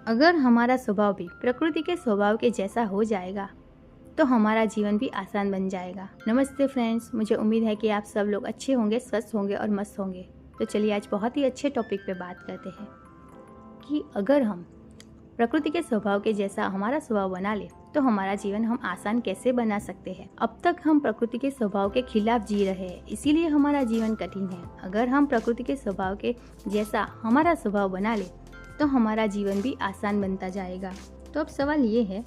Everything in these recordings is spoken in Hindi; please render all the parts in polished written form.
अगर हमारा स्वभाव भी प्रकृति के स्वभाव के जैसा हो जाएगा तो हमारा जीवन भी आसान बन जाएगा। नमस्ते फ्रेंड्स, मुझे उम्मीद है कि आप सब लोग अच्छे होंगे, स्वस्थ होंगे और मस्त होंगे। तो चलिए आज बहुत ही अच्छे टॉपिक पे बात करते हैं कि अगर हम प्रकृति के स्वभाव के जैसा हमारा स्वभाव बना ले तो हमारा जीवन हम आसान कैसे बना सकते हैं। अब तक हम प्रकृति के स्वभाव के खिलाफ जी रहे हैं, इसीलिए हमारा जीवन कठिन है। अगर हम प्रकृति के स्वभाव के जैसा हमारा स्वभाव बना ले तो हमारा जीवन भी आसान बनता जाएगा। तो अब सवाल ये है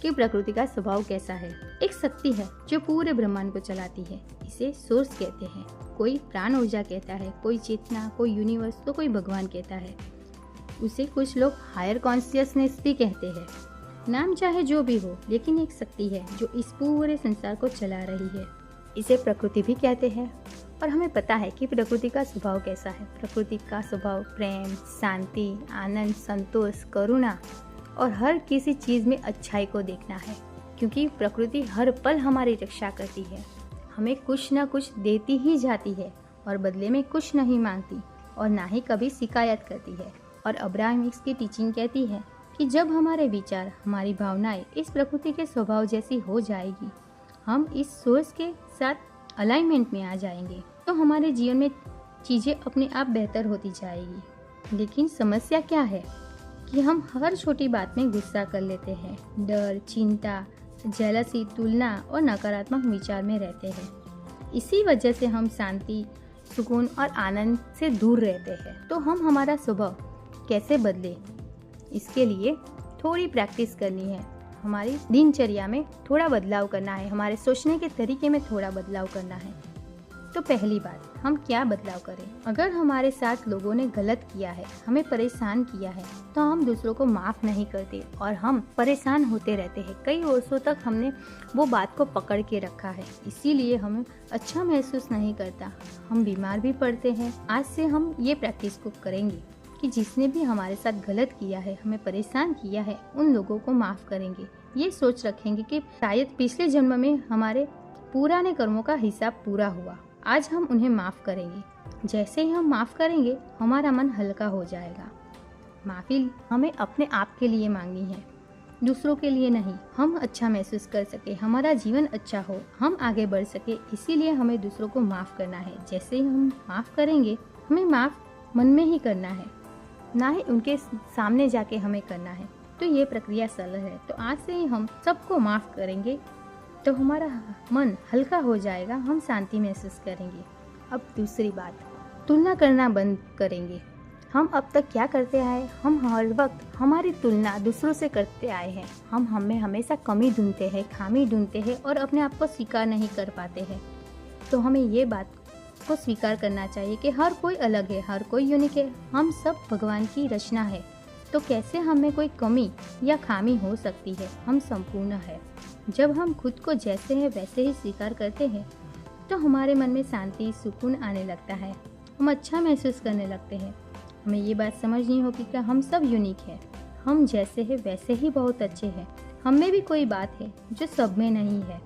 कि प्रकृति का स्वभाव कैसा है। एक शक्ति है जो पूरे ब्रह्मांड को चलाती है, इसे सोर्स कहते हैं। कोई प्राण ऊर्जा कहता है, कोई चेतना, कोई यूनिवर्स, तो कोई भगवान कहता है। उसे कुछ लोग हायर कॉन्शियसनेस भी कहते हैं। नाम चाहे जो भी हो, लेकिन एक शक्ति है जो इस पूरे संसार को चला रही है। इसे प्रकृति भी कहते हैं। और हमें पता है कि प्रकृति का स्वभाव कैसा है। प्रकृति का स्वभाव प्रेम, शांति, आनंद, संतोष, करुणा और हर किसी चीज़ में अच्छाई को देखना है, क्योंकि प्रकृति हर पल हमारी रक्षा करती है। हमें कुछ न कुछ देती ही जाती है और बदले में कुछ नहीं मांगती और ना ही कभी शिकायत करती है। और अब्राहम हिक्स की टीचिंग कहती है कि जब हमारे विचार, हमारी भावनाएं इस प्रकृति के स्वभाव जैसी हो जाएगी, हम इस सोर्स के साथ अलाइनमेंट में आ जाएंगे, तो हमारे जीवन में चीज़ें अपने आप बेहतर होती जाएगी। लेकिन समस्या क्या है कि हम हर छोटी बात में गुस्सा कर लेते हैं। डर, चिंता, जेलसी, तुलना और नकारात्मक विचार में रहते हैं। इसी वजह से हम शांति, सुकून और आनंद से दूर रहते हैं। तो हम हमारा स्वभाव कैसे बदले, इसके लिए थोड़ी प्रैक्टिस करनी है। हमारी दिनचर्या में थोड़ा बदलाव करना है, हमारे सोचने के तरीके में थोड़ा बदलाव करना है। तो पहली बात, हम क्या बदलाव करें। अगर हमारे साथ लोगों ने गलत किया है, हमें परेशान किया है, तो हम दूसरों को माफ़ नहीं करते और हम परेशान होते रहते हैं। कई वर्षों तक हमने वो बात को पकड़ के रखा है, इसीलिए हमें अच्छा महसूस नहीं करता, हम बीमार भी पड़ते हैं। आज से हम ये प्रैक्टिस को करेंगे कि जिसने भी हमारे साथ गलत किया है, हमें परेशान किया है, उन लोगों को माफ़ करेंगे। ये सोच रखेंगे कि शायद पिछले जन्म में हमारे पुराने कर्मों का हिसाब पूरा हुआ, आज हम उन्हें माफ़ करेंगे। जैसे ही हम माफ़ करेंगे, हमारा मन हल्का हो जाएगा। माफ़ी हमें अपने आप के लिए मांगनी है, दूसरों के लिए नहीं। हम अच्छा महसूस कर सके, हमारा जीवन अच्छा हो, हम आगे बढ़ सके, इसीलिए हमें दूसरों को माफ़ करना है। जैसे ही हम माफ़ करेंगे, हमें माफ़ मन में ही करना है, ना ही उनके सामने जाके हमें करना है। तो ये प्रक्रिया सरल है। तो आज से ही हम सबको माफ़ करेंगे तो हमारा मन हल्का हो जाएगा, हम शांति महसूस करेंगे। अब दूसरी बात, तुलना करना बंद करेंगे। हम अब तक क्या करते आए, हम हर वक्त हमारी तुलना दूसरों से करते आए हैं। हम हमें हमेशा कमी ढूंढते हैं, खामी ढूंढते हैं और अपने आप को स्वीकार नहीं कर पाते हैं। तो हमें ये बात को स्वीकार करना चाहिए कि हर कोई अलग है, हर कोई यूनिक है, हम सब भगवान की रचना है। तो कैसे हमें कोई कमी या खामी हो सकती है, हम संपूर्ण है। जब हम खुद को जैसे हैं वैसे ही स्वीकार करते हैं तो हमारे मन में शांति, सुकून आने लगता है, हम अच्छा महसूस करने लगते हैं। हमें ये बात समझनी होगी कि हम सब यूनिक हैं, हम जैसे हैं वैसे ही बहुत अच्छे हैं। हम में भी कोई बात है जो सब में नहीं है,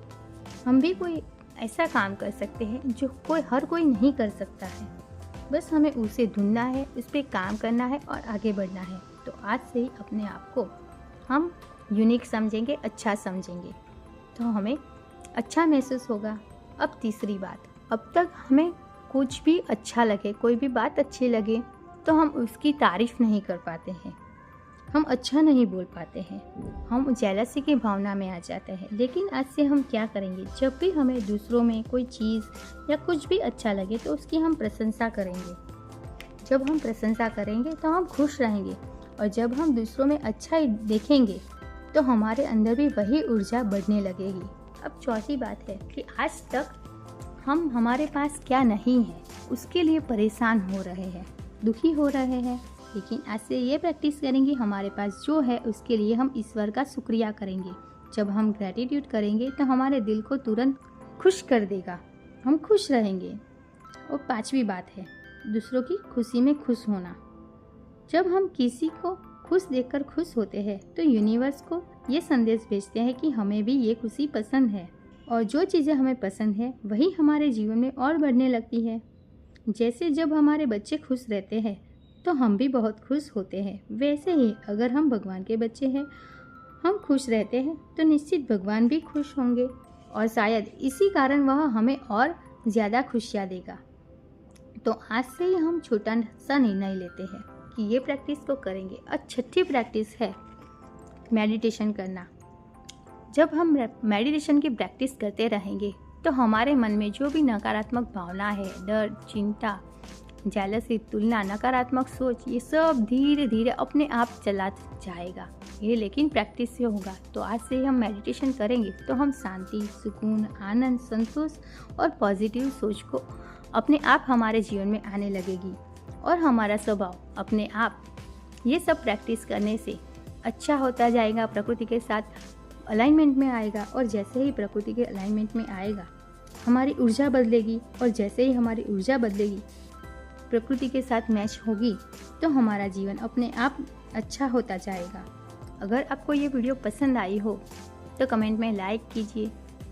हम भी कोई ऐसा काम कर सकते हैं जो हर कोई नहीं कर सकता है। बस हमें उसे ढूंढना है, उस पर काम करना है और आगे बढ़ना है। तो आज से ही अपने आप को हम यूनिक समझेंगे, अच्छा समझेंगे, तो हमें अच्छा महसूस होगा। अब तीसरी बात, अब तक हमें कुछ भी अच्छा लगे, कोई भी बात अच्छी लगे तो हम उसकी तारीफ नहीं कर पाते हैं, हम अच्छा नहीं बोल पाते हैं, हम जेलसी की भावना में आ जाते हैं। लेकिन आज से हम क्या करेंगे, जब भी हमें दूसरों में कोई चीज़ या कुछ भी अच्छा लगे तो उसकी हम प्रशंसा करेंगे। जब हम प्रशंसा करेंगे तो हम खुश रहेंगे, और जब हम दूसरों में अच्छा ही देखेंगे तो हमारे अंदर भी वही ऊर्जा बढ़ने लगेगी। अब चौथी बात है कि आज तक हम हमारे पास क्या नहीं है उसके लिए परेशान हो रहे हैं, दुखी हो रहे हैं। लेकिन आज से ये प्रैक्टिस करेंगे, हमारे पास जो है उसके लिए हम ईश्वर का शुक्रिया करेंगे। जब हम ग्रैटिट्यूड करेंगे तो हमारे दिल को तुरंत खुश कर देगा, हम खुश रहेंगे। और पांचवी बात है दूसरों की खुशी में खुश होना। जब हम किसी को खुश देखकर खुश होते हैं तो यूनिवर्स को ये संदेश भेजते हैं कि हमें भी ये खुशी पसंद है, और जो चीज़ें हमें पसंद है वही हमारे जीवन में और बढ़ने लगती है। जैसे जब हमारे बच्चे खुश रहते हैं तो हम भी बहुत खुश होते हैं। वैसे ही अगर हम भगवान के बच्चे हैं, हम खुश रहते हैं, तो निश्चित भगवान भी खुश होंगे और शायद इसी कारण वह हमें और ज़्यादा खुशियाँ देगा। तो आज से ही हम छोटा सा निर्णय लेते हैं कि ये प्रैक्टिस को करेंगे। और छठी प्रैक्टिस है मेडिटेशन करना। जब हम मेडिटेशन की प्रैक्टिस करते रहेंगे तो हमारे मन में जो भी नकारात्मक भावना है, डर, चिंता, जेलसी, तुलना, नकारात्मक सोच, ये सब धीरे धीरे अपने आप चला जाएगा। ये लेकिन प्रैक्टिस से होगा। तो आज से ही हम मेडिटेशन करेंगे तो हम शांति, सुकून, आनंद, संतोष और पॉजिटिव सोच को अपने आप हमारे जीवन में आने लगेगी और हमारा स्वभाव अपने आप ये सब प्रैक्टिस करने से अच्छा होता जाएगा, प्रकृति के साथ अलाइनमेंट में आएगा। और जैसे ही प्रकृति के अलाइनमेंट में आएगा, हमारी ऊर्जा बदलेगी और जैसे ही हमारी ऊर्जा बदलेगी, प्रकृति के साथ मैच होगी, तो हमारा जीवन अपने आप अच्छा होता जाएगा। अगर आपको ये वीडियो पसंद आई हो तो कमेंट में लाइक कीजिए।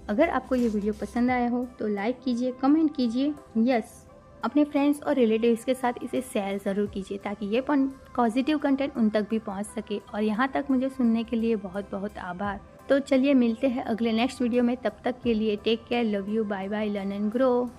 अगर आपको ये वीडियो पसंद आया हो तो लाइक कीजिए, कमेंट कीजिए, यस। अपने फ्रेंड्स और रिलेटिव्स के साथ इसे शेयर ज़रूर कीजिए ताकि ये पॉजिटिव कंटेंट उन तक भी पहुंच सके। और यहाँ तक मुझे सुनने के लिए बहुत बहुत आभार। तो चलिए मिलते हैं अगले नेक्स्ट वीडियो में। तब तक के लिए take care, love you, bye bye, learn and grow.